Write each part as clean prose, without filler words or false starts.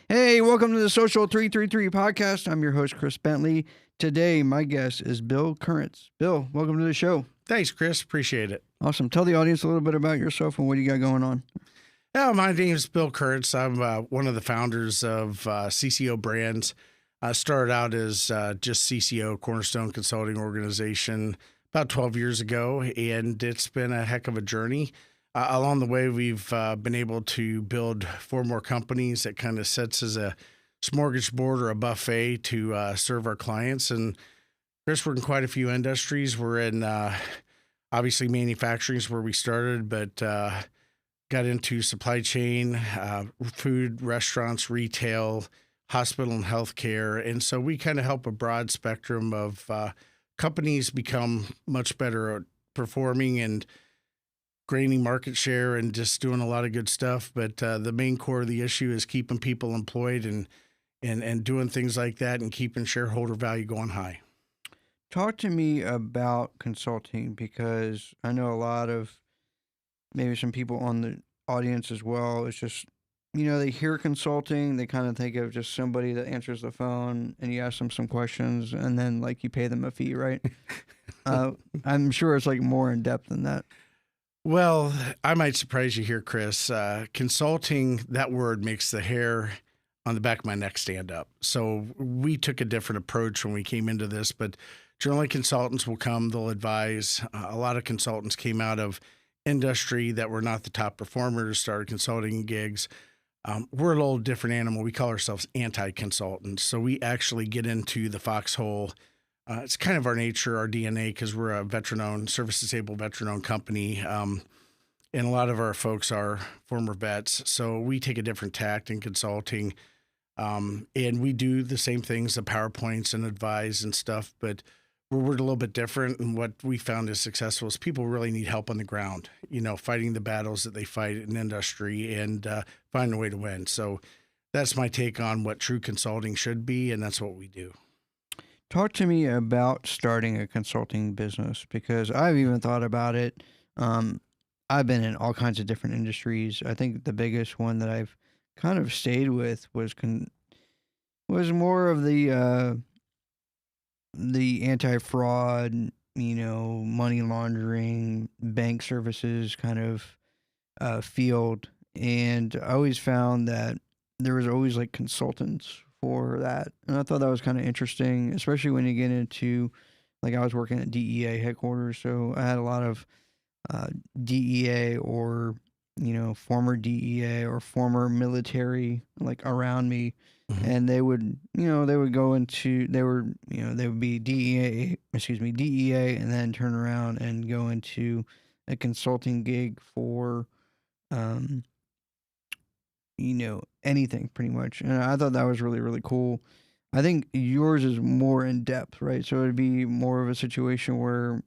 Hey, welcome to the Social 333 podcast. I'm your host, Chris Bentley. Today, my guest is Bill Currence. Bill, welcome to the show. Thanks, Chris. Appreciate it. Awesome. Tell the audience a little bit about yourself and what you got going on. Yeah, my name is Bill Currence. I'm one of the founders of CCO Brands. I started out as just CCO, Cornerstone Consulting Organization, about 12 years ago, and it's been a heck of a journey. Along the way, we've been able to build 4 more companies that kind of sets as a smorgasbord or a buffet to serve our clients. And Chris, we're in quite a few industries. We're in obviously manufacturing is where we started, but got into supply chain, food, restaurants, retail, hospital and healthcare. And so we kind of help a broad spectrum of companies become much better at performing and gaining market share and just doing a lot of good stuff. But the main core of the issue is keeping people employed and doing things like that and keeping shareholder value going high. Talk to me about consulting, because I know a lot of maybe some people on the audience as well. It's just, they hear consulting, they kind of think of just somebody that answers the phone and you ask them some questions and then you pay them a fee, right? I'm sure it's more in depth than that. Well, I might surprise you here, Chris. Consulting, that word makes the hair on the back of my neck stand up. So we took a different approach when we came into this, but generally consultants will come, they'll advise. A lot of consultants came out of industry that were not the top performers, started consulting gigs. We're a little different animal. We call ourselves anti-consultants. So we actually get into the foxhole. It's kind of our nature, our DNA, because we're a veteran-owned, service-disabled veteran-owned company, and a lot of our folks are former vets. So we take a different tact in consulting, and we do the same things, the PowerPoints and advise and stuff, but we're a little bit different. And what we found is successful is people really need help on the ground, fighting the battles that they fight in industry and finding a way to win. So that's my take on what true consulting should be, and that's what we do. Talk to me about starting a consulting business, because I've even thought about it. I've been in all kinds of different industries. I think the biggest one that I've kind of stayed with was more of the anti-fraud, money laundering, bank services kind of field. And I always found that there was always consultants for that. And I thought that was kind of interesting, especially when you get into, I was working at DEA headquarters. So I had a lot of DEA or, former DEA or former military, around me. Mm-hmm. And they would be DEA, and then turn around and go into a consulting gig for, anything pretty much. And I thought that was really, really cool. I think yours is more in depth, right? So it'd be more of a situation where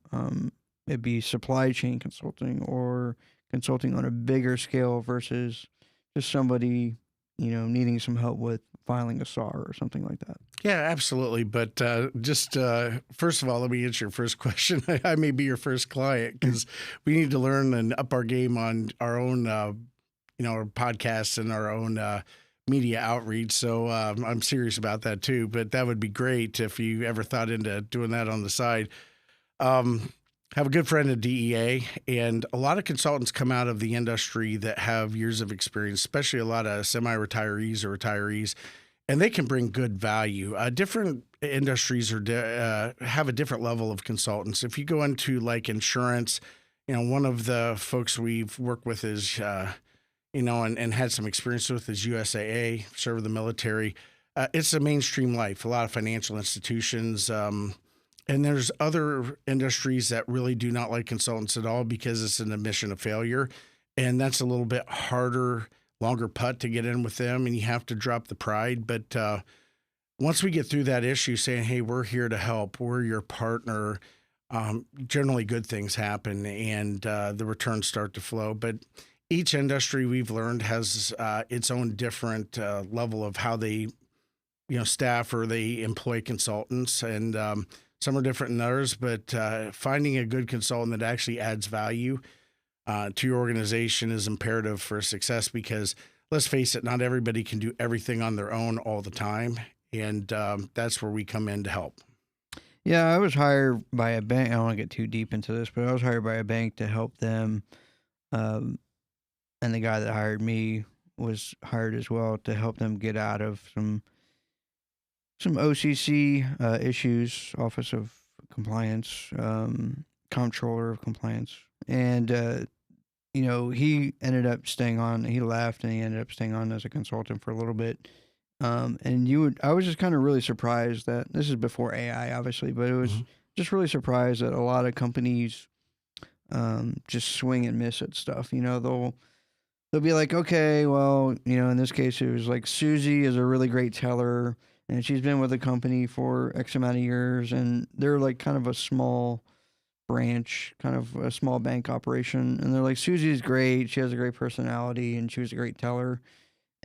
it'd be supply chain consulting or consulting on a bigger scale versus just somebody, needing some help with filing a SAR or something like that. Yeah, absolutely. But first of all, let me answer your first question. I may be your first client because we need to learn and up our game on our own our podcasts and our own media outreach. So I'm serious about that too, but that would be great if you ever thought into doing that on the side. Have a good friend at DEA, and a lot of consultants come out of the industry that have years of experience, especially a lot of semi-retirees or retirees, and they can bring good value. Different industries have a different level of consultants. If you go into insurance, one of the folks we've worked with is and had some experience with is USAA, served the military. It's a mainstream life, a lot of financial institutions. And there's other industries that really do not like consultants at all because it's an admission of failure. And that's a little bit harder, longer putt to get in with them, and you have to drop the pride. But once we get through that issue saying, hey, we're here to help, we're your partner, generally good things happen and the returns start to flow. But each industry we've learned has its own different level of how they, staff or they employ consultants, and some are different than others. But finding a good consultant that actually adds value to your organization is imperative for success, because let's face it, not everybody can do everything on their own all the time. And that's where we come in to help. Yeah, I was hired by a bank. I don't want to get too deep into this, but I was hired by a bank to help them. Um, and the guy that hired me was hired as well to help them get out of some OCC issues, Office of Compliance, Comptroller of Compliance, and he ended up staying on. He left, and he ended up staying on as a consultant for a little bit. I was just kind of really surprised that this is before AI, obviously, but it was Mhm. just really surprised that a lot of companies just swing and miss at stuff. They'll be like, okay, well, in this case, it was like Susie is a really great teller, and she's been with the company for X amount of years, and they're like kind of a small branch, kind of a small bank operation, and they're like, Susie's great, she has a great personality, and she was a great teller,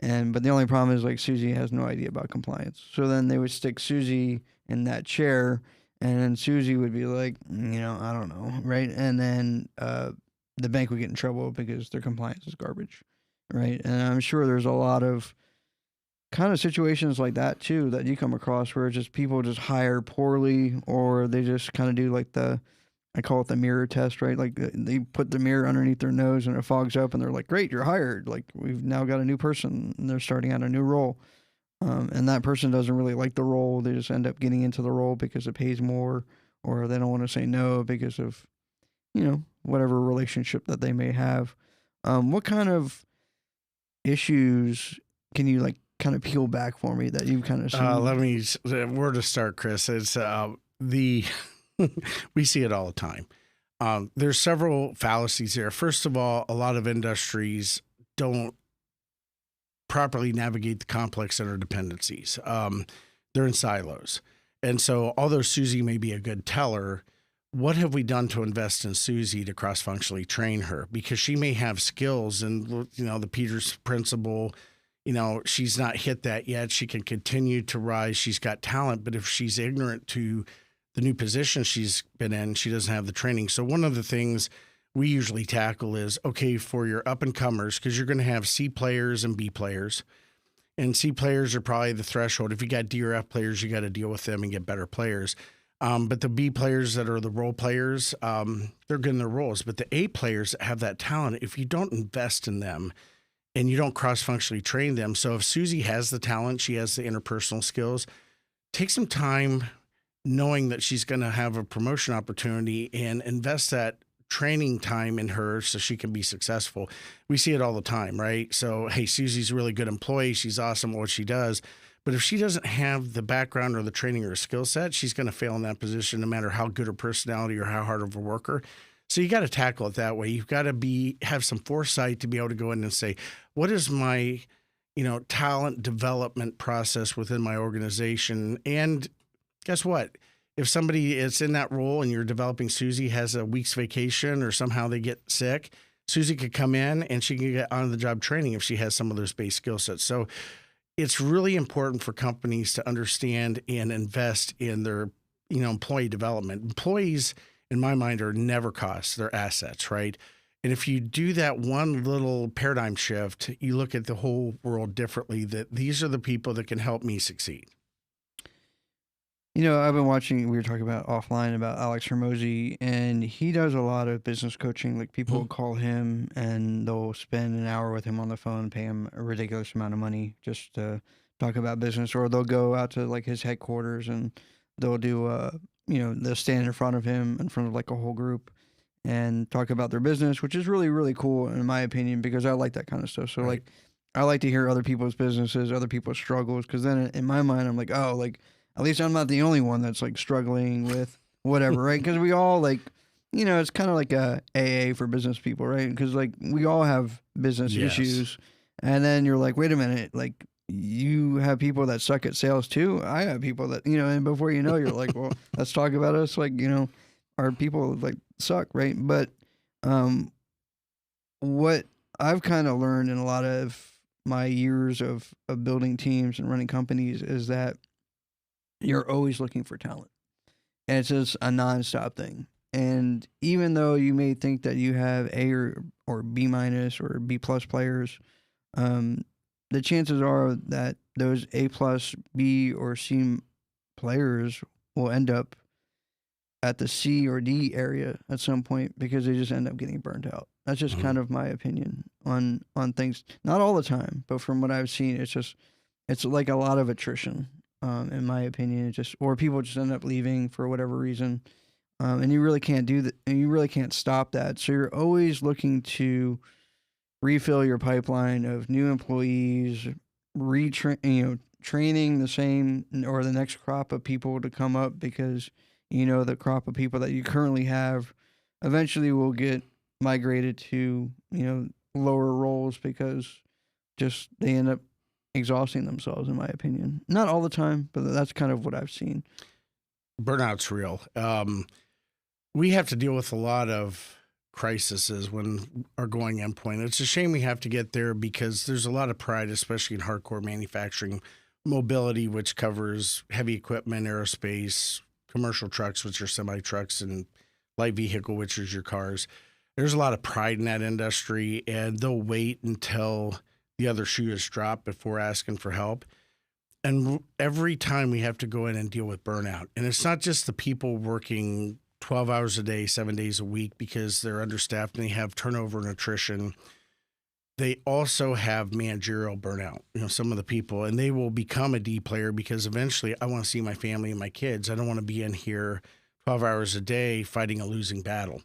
but the only problem is like Susie has no idea about compliance. So then they would stick Susie in that chair, and then Susie would be like, I don't know, right? And then the bank would get in trouble because their compliance is garbage, right? And I'm sure there's a lot of kind of situations like that too that you come across where just people just hire poorly, or they just kind of do like I call it the mirror test, right? Like they put the mirror underneath their nose and it fogs up, and they're like, "Great, you're hired. Like we've now got a new person, and they're starting out a new role." And that person doesn't really like the role. They just end up getting into the role because it pays more, or they don't want to say no because of whatever relationship that they may have. What kind of issues can you like kind of peel back for me that you've kind of Let seen? me, where to start, Chris? It's the, we see it all the time. There's several fallacies here. First of all, a lot of industries don't properly navigate the complex interdependencies. They're in silos. And so, although Susie may be a good teller, what have we done to invest in Susie to cross functionally train her? Because she may have skills, and the Peters principle, she's not hit that yet. She can continue to rise. She's got talent, but if she's ignorant to the new position she's been in, she doesn't have the training. So one of the things we usually tackle is, okay, for your up and comers, because you're going to have C players and B players. And C players are probably the threshold. If you got D or F players, you got to deal with them and get better players. But the B players that are the role players, they're good in their roles. But the A players that have that talent, if you don't invest in them and you don't cross-functionally train them. So if Susie has the talent, she has the interpersonal skills, take some time knowing that she's going to have a promotion opportunity and invest that training time in her so she can be successful. We see it all the time, right? So, hey, Susie's a really good employee. She's awesome at what she does. But if she doesn't have the background or the training or skill set, she's going to fail in that position no matter how good her personality or how hard of a worker. So you got to tackle it that way. You've got to have some foresight to be able to go in and say, what is my, talent development process within my organization? And guess what? If somebody is in that role and you're developing Susie has a week's vacation or somehow they get sick, Susie could come in and she can get on the job training if she has some of those base skill sets. So it's really important for companies to understand and invest in their, employee development. Employees, in my mind, are never costs, they're assets, right? And if you do that one little paradigm shift, you look at the whole world differently, that these are the people that can help me succeed. I've been watching, we were talking about offline about Alex Hermosi, and he does a lot of business coaching. Like people will Mhm. call him and they'll spend an hour with him on the phone, pay him a ridiculous amount of money just to talk about business, or they'll go out to like his headquarters and they'll do, they'll stand in front of him in front of like a whole group and talk about their business, which is really, really cool in my opinion, because I like that kind of stuff. So Right. like, I like to hear other people's businesses, other people's struggles, because then in my mind, I'm like, oh, like, at least I'm not the only one that's like struggling with whatever, right? Because we all like, it's kind of like a AA for business people, right? Because like we all have business Yes. issues, and then you're like, wait a minute, like you have people that suck at sales too. I have people that and before you know, you're like, well, let's talk about us, like our people like suck, right? But um, what I've kind of learned in a lot of my years of building teams and running companies is that you're always looking for talent. And it's just a nonstop thing. And even though you may think that you have A or B minus or B plus players, the chances are that those A plus, B, or C players will end up at the C or D area at some point because they just end up getting burnt out. That's just Mhm. kind of my opinion on things. Not all the time, but from what I've seen, it's like a lot of attrition. In my opinion, it just or people just end up leaving for whatever reason, and you really can't do that. And you really can't stop that. So you're always looking to refill your pipeline of new employees, training the same or the next crop of people to come up because the crop of people that you currently have eventually will get migrated to lower roles because just they end up exhausting themselves in my opinion. Not all the time, but that's kind of what I've seen. Burnout's real. We have to deal with a lot of crises when our going endpoint. It's a shame we have to get there because there's a lot of pride, especially in hardcore manufacturing, mobility, which covers heavy equipment, aerospace, commercial trucks, which are semi trucks, and light vehicle, which is your cars. There's a lot of pride in that industry, and they'll wait until the other shoe is dropped before asking for help. And every time we have to go in and deal with burnout. And it's not just the people working 12 hours a day, 7 days a week because they're understaffed and they have turnover and attrition. They also have managerial burnout, some of the people, and they will become a D player because eventually I want to see my family and my kids. I don't want to be in here 12 hours a day fighting a losing battle.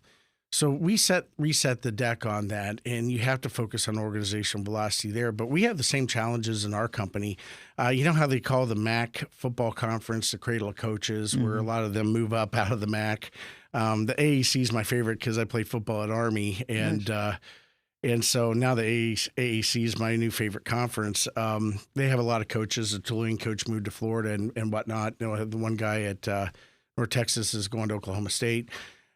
So we reset the deck on that, and you have to focus on organizational velocity there. But we have the same challenges in our company. You know how they call the MAC football conference the cradle of coaches, where a lot of them move up out of the MAC. The AAC is my favorite because I played football at Army, and Nice. and so now the AAC is my new favorite conference. They have a lot of coaches. The Tulane coach moved to Florida and whatnot. The one guy at North Texas is going to Oklahoma State.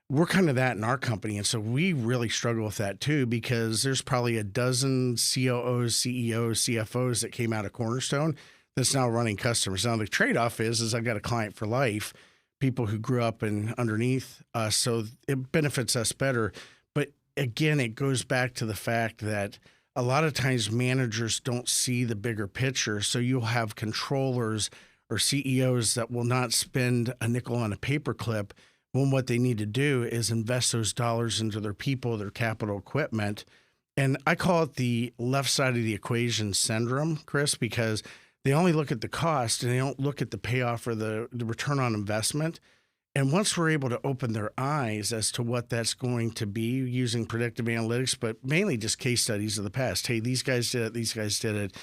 We're kind of that in our company. And so we really struggle with that too, because there's probably a dozen COOs, CEOs, CFOs that came out of Cornerstone that's now running customers. Now the trade-off is I've got a client for life, people who grew up in underneath us. So it benefits us better. But again, it goes back to the fact that a lot of times managers don't see the bigger picture. So you'll have controllers or CEOs that will not spend a nickel on a paperclip when what they need to do is invest those dollars into their people, their capital equipment. And I call it the left side of the equation syndrome, Chris, because they only look at the cost and they don't look at the payoff or the return on investment. And once we're able to open their eyes as to what that's going to be using predictive analytics, but mainly just case studies of the past. Hey, these guys did it. These guys did it.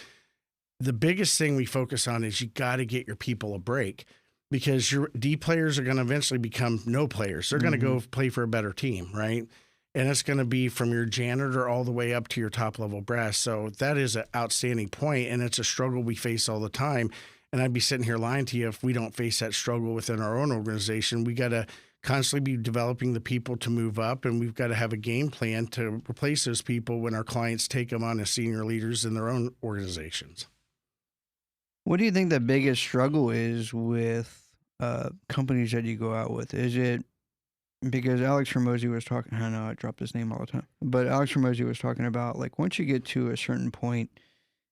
The biggest thing we focus on is you got to get your people a break, because your D players are going to eventually become no players. They're going to go play for a better team, right? And it's going to be from your janitor all the way up to your top level brass. So that is an outstanding point, and it's a struggle we face all the time. And I'd be sitting here lying to you if we don't face that struggle within our own organization. We got to constantly be developing the people to move up, and we've got to have a game plan to replace those people when our clients take them on as senior leaders in their own organizations. What do you think the biggest struggle is with companies that you go out with? Is it because Alex Ramosi was talking? I know I drop his name all the time, but Alex Ramosi was talking about like once you get to a certain point,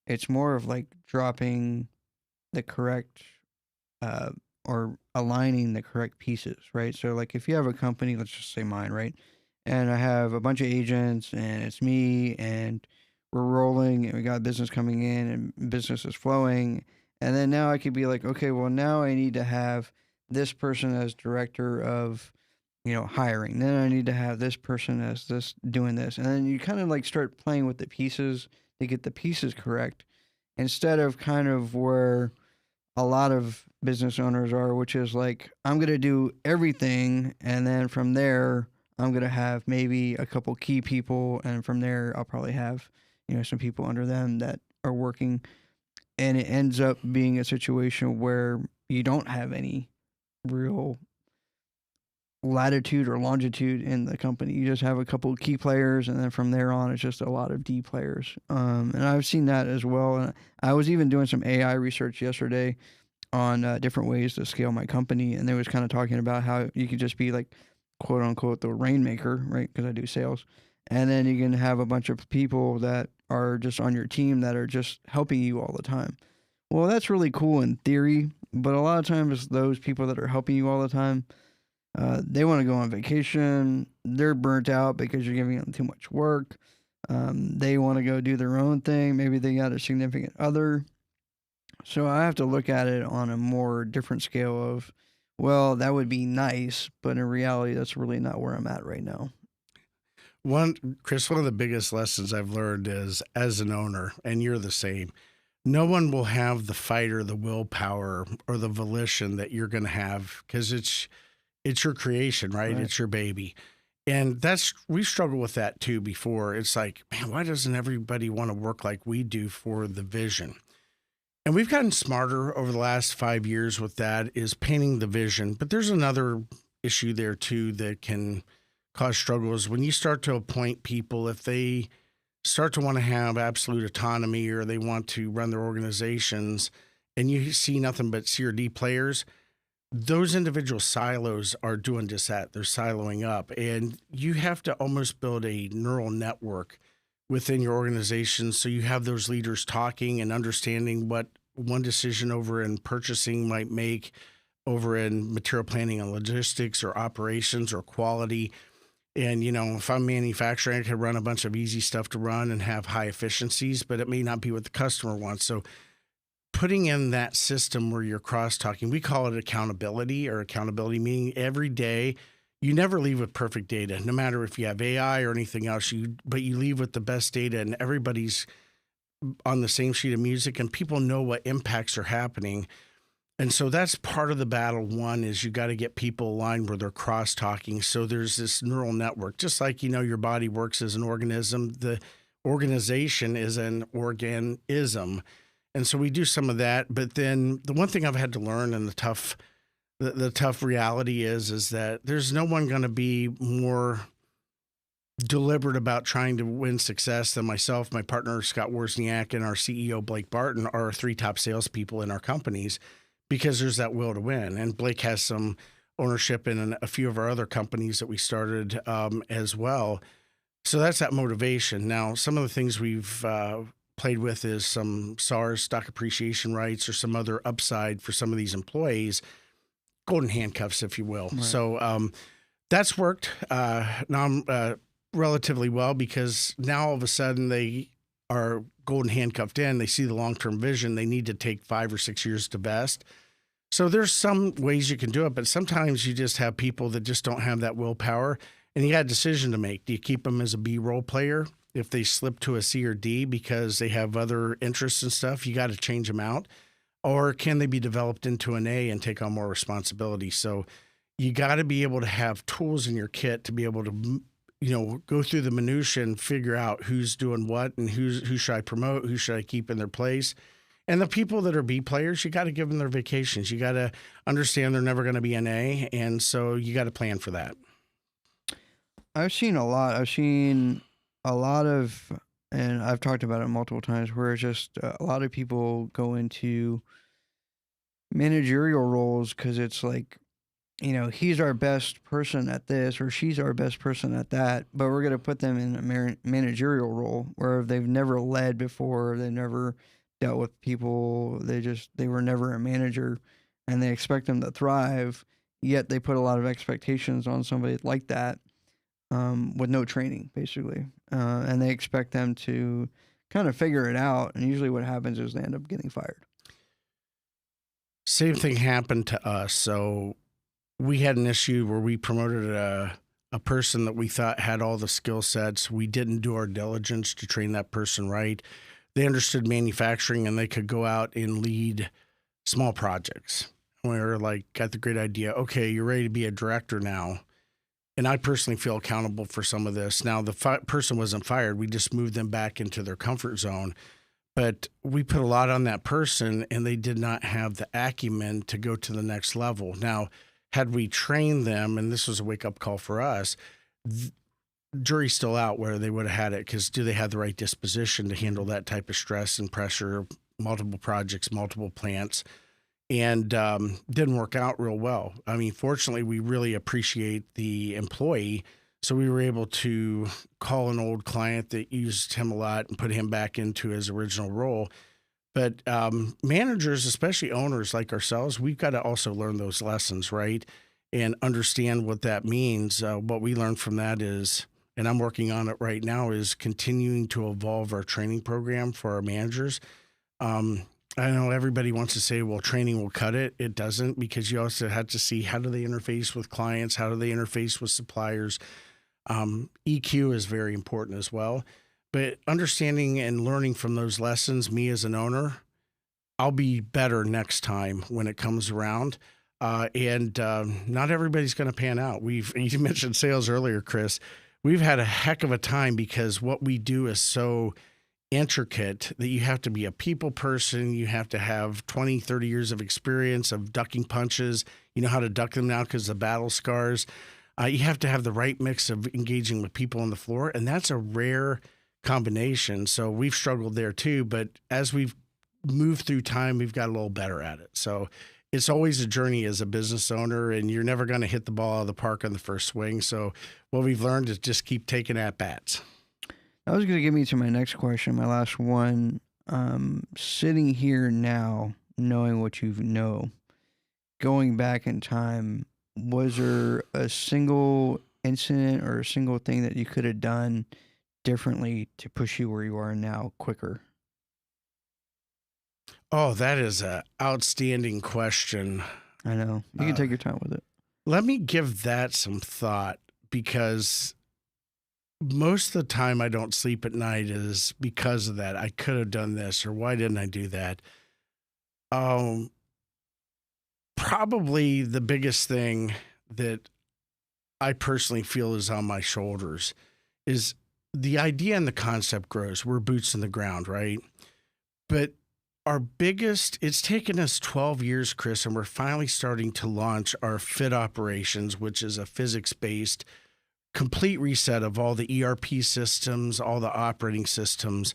it's more of like dropping the correct or aligning the correct pieces, right? So like if you have a company, let's just say mine, right? And I have a bunch of agents and it's me and we're rolling and we got business coming in and business is flowing. And then now I could be like, okay, well now I need to have this person as director of, hiring. Then I need to have this person as this doing this. And then you kind of like start playing with the pieces to get the pieces correct instead of kind of where a lot of business owners are, which is like, I'm going to do everything. And then from there, I'm going to have maybe a couple key people. And from there, I'll probably have, some people under them that are working. And it ends up being a situation where you don't have any real latitude or longitude in the company. You just have a couple of key players, and then from there on, it's just a lot of D players. And I've seen that as well. And I was even doing some AI research yesterday on different ways to scale my company, and they was kind of talking about how you could just be like, quote unquote, the rainmaker, right? Because I do sales, and then you can have a bunch of people that are just on your team that are just helping you all the time. Well, that's really cool in theory, but a lot of times those people that are helping you all the time, they want to go on vacation. They're burnt out because you're giving them too much work. They want to go do their own thing. Maybe they got a significant other. So I have to look at it on a more different scale of, well, that would be nice, but in reality, that's really not where I'm at right now. Chris, one of the biggest lessons I've learned is as an owner, and you're the same, no one will have the fight or the willpower or the volition that you're going to have because it's your creation, right? Right. It's your baby. And we struggled with that too before. It's like, man, why doesn't everybody want to work like we do for the vision? And we've gotten smarter over the last 5 years with that, is painting the vision. But there's another issue there too that can cause struggles. When you start to appoint people, if they start to want to have absolute autonomy or they want to run their organizations and you see nothing but C or D players, those individual silos are doing just that. They're siloing up. And you have to almost build a neural network within your organization so you have those leaders talking and understanding what one decision over in purchasing might make over in material planning and logistics or operations or quality. And, if I'm manufacturing, I could run a bunch of easy stuff to run and have high efficiencies, but it may not be what the customer wants. So putting in that system where you're cross-talking, we call it accountability, or accountability meaning every day you never leave with perfect data, no matter if you have AI or anything else, but you leave with the best data and everybody's on the same sheet of music and people know what impacts are happening. And so that's part of the battle. One is you got to get people aligned where they're cross-talking. So there's this neural network, just like, your body works as an organism, the organization is an organism. And so we do some of that. But then the one thing I've had to learn, and the tough reality is that there's no one going to be more deliberate about trying to win success than myself, my partner, Scott Wozniak, and our CEO, Blake Barton, are our 3 top salespeople in our companies, because there's that will to win. And Blake has some ownership in a few of our other companies that we started as well. So that's that motivation. Now, some of the things we've played with is some SARS, stock appreciation rights, or some other upside for some of these employees, golden handcuffs, if you will. Right. So that's worked relatively well, because now all of a sudden they are golden handcuffed in. They see the long-term vision. They need to take 5 or 6 years to vest. So there's some ways you can do it, but sometimes you just have people that just don't have that willpower, and you got a decision to make. Do you keep them as a B role player? If they slip to a C or D because they have other interests and stuff, you got to change them out. Or can they be developed into an A and take on more responsibility? So you got to be able to have tools in your kit to be able to, go through the minutia and figure out who's doing what and who should I promote, who should I keep in their place. And the people that are B players, you got to give them their vacations. You got to understand they're never going to be an A, and so you got to plan for that. I've seen a lot. I've seen a lot of, and I've talked about it multiple times, where it's just a lot of people go into managerial roles because it's like, he's our best person at this or she's our best person at that, but we're going to put them in a managerial role where they've never led before, they never dealt with people, they were never a manager, and they expect them to thrive, yet they put a lot of expectations on somebody like that with no training, basically. And they expect them to kind of figure it out, and usually what happens is they end up getting fired. Same thing happened to us. So we had an issue where we promoted a person that we thought had all the skill sets. We didn't do our diligence to train that person right. They understood manufacturing and they could go out and lead small projects. We were like, got the great idea. Okay, you're ready to be a director now. And I personally feel accountable for some of this. Now, the person wasn't fired. We just moved them back into their comfort zone. But we put a lot on that person, and they did not have the acumen to go to the next level. Now, had we trained them, and this was a wake-up call for us, jury's still out where they would have had it, because do they have the right disposition to handle that type of stress and pressure, multiple projects, multiple plants, and didn't work out real well. I mean, fortunately, we really appreciate the employee, So we were able to call an old client that used him a lot and put him back into his original role. But managers, especially owners like ourselves, we've got to also learn those lessons, right? And understand what that means. What we learned from that is, and I'm working on it right now, is continuing to evolve our training program for our managers. I know everybody wants to say, well, training will cut it. It doesn't, because you also have to see, how do they interface with clients? How do they interface with suppliers? EQ is very important as well. But understanding and learning from those lessons, me as an owner, I'll be better next time when it comes around. And not everybody's going to pan out. You mentioned sales earlier, Chris. We've had a heck of a time because what we do is so intricate that you have to be a people person. You have to have 20, 30 years of experience of ducking punches. You know how to duck them now because of battle scars. You have to have the right mix of engaging with people on the floor, and that's a rare combination. So we've struggled there too, but as we've moved through time, we've got a little better at it. So it's always a journey as a business owner, and you're never going to hit the ball out of the park on the first swing. So what we've learned is just keep taking at bats. That was going to get me to my next question, my last one. Sitting here now, knowing what you know, going back in time, was there a single incident or a single thing that you could have done differently to push you where you are now quicker? Oh, that is an outstanding question. I know. You can take your time with it. Let me give that some thought, because most of the time I don't sleep at night is because of that. I could have done this, or why didn't I do that? Probably the biggest thing that I personally feel is on my shoulders is the idea and the concept grows. We're boots in the ground, right? But it's taken us 12 years, Chris, and we're finally starting to launch our FIT operations, which is a physics-based complete reset of all the ERP systems, all the operating systems,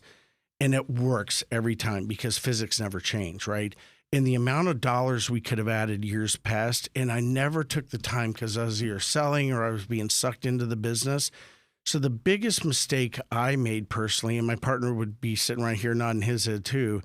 and it works every time because physics never change, right? And the amount of dollars we could have added years past, and I never took the time because I was either selling or I was being sucked into the business. So the biggest mistake I made personally, and my partner would be sitting right here nodding his head too,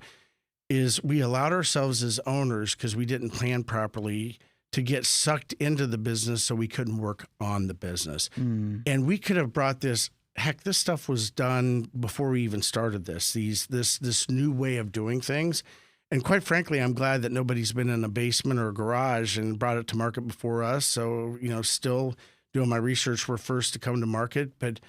is we allowed ourselves as owners, because we didn't plan properly, to get sucked into the business so we couldn't work on the business. And we could have brought this, heck, this stuff was done before we even started this new way of doing things. And quite frankly, I'm glad that nobody's been in a basement or a garage and brought it to market before us. So, still doing my research, we're first to come to market. But,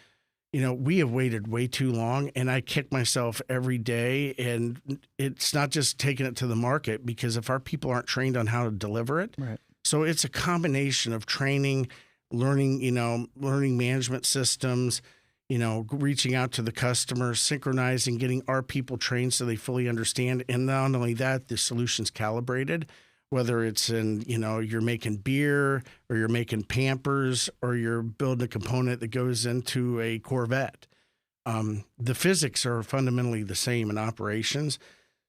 we have waited way too long, and I kick myself every day. And it's not just taking it to the market, because if our people aren't trained on how to deliver it, Right. So it's a combination of training, learning management systems, reaching out to the customers, synchronizing, getting our people trained so they fully understand. And not only that, the solution's calibrated, whether it's in, you're making beer or you're making Pampers or you're building a component that goes into a Corvette. The physics are fundamentally the same in operations.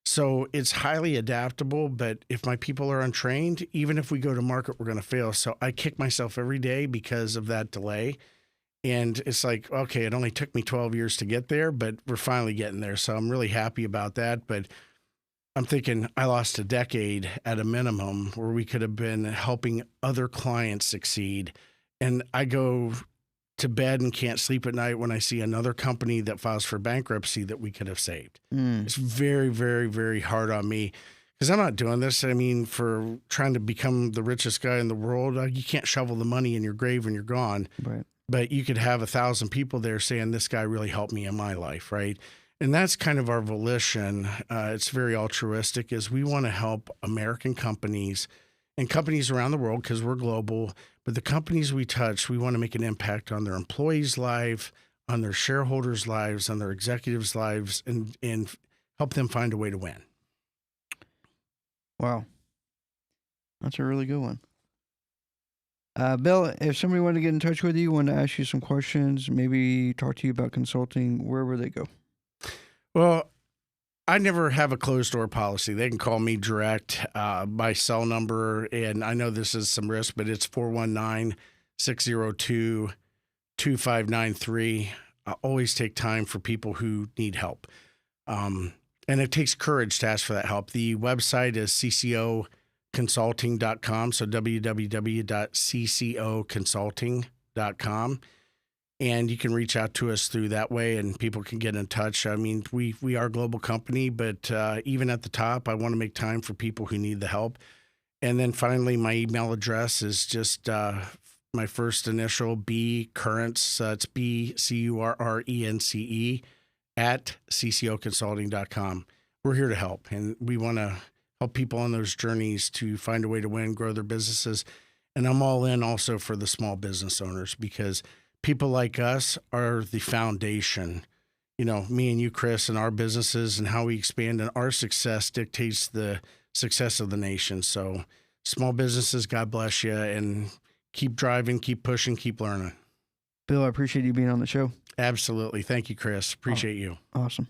So it's highly adaptable, but if my people are untrained, even if we go to market, we're going to fail. So I kick myself every day because of that delay. And it's like, okay, it only took me 12 years to get there, but we're finally getting there. So I'm really happy about that. But I'm thinking I lost a decade at a minimum where we could have been helping other clients succeed. And I go to bed and can't sleep at night when I see another company that files for bankruptcy that we could have saved. It's very, very, very hard on me, because I'm not doing this. I mean, for trying to become the richest guy in the world, you can't shovel the money in your grave when you're gone. Right. But you could have 1,000 people there saying, this guy really helped me in my life, right? And that's kind of our volition. It's very altruistic, is we want to help American companies and companies around the world, because we're global. But the companies we touch, we want to make an impact on their employees' life, on their shareholders' lives, on their executives' lives, and help them find a way to win. Wow. That's a really good one. Bill, if somebody wanted to get in touch with you, wanted to ask you some questions, maybe talk to you about consulting, where would they go? Well, I never have a closed door policy. They can call me direct, my cell number, and I know this is some risk, but it's 419-602 2593. I always take time for people who need help. And it takes courage to ask for that help. The website is ccoconsulting.com. So www.ccoconsulting.com. And you can reach out to us through that way, and people can get in touch. I mean, we are a global company, but even at the top, I want to make time for people who need the help. And then finally, my email address is just my first initial B, Currence. It's BCURRENCE at ccoconsulting.com. We're here to help, and we want to help people on those journeys to find a way to win, grow their businesses. And I'm all in also for the small business owners, because people like us are the foundation. You know, me and you, Chris, and our businesses and how we expand, and our success dictates the success of the nation. So small businesses, God bless you, and keep driving, keep pushing, keep learning. Bill, I appreciate you being on the show. Absolutely. Thank you, Chris. Appreciate you. Awesome.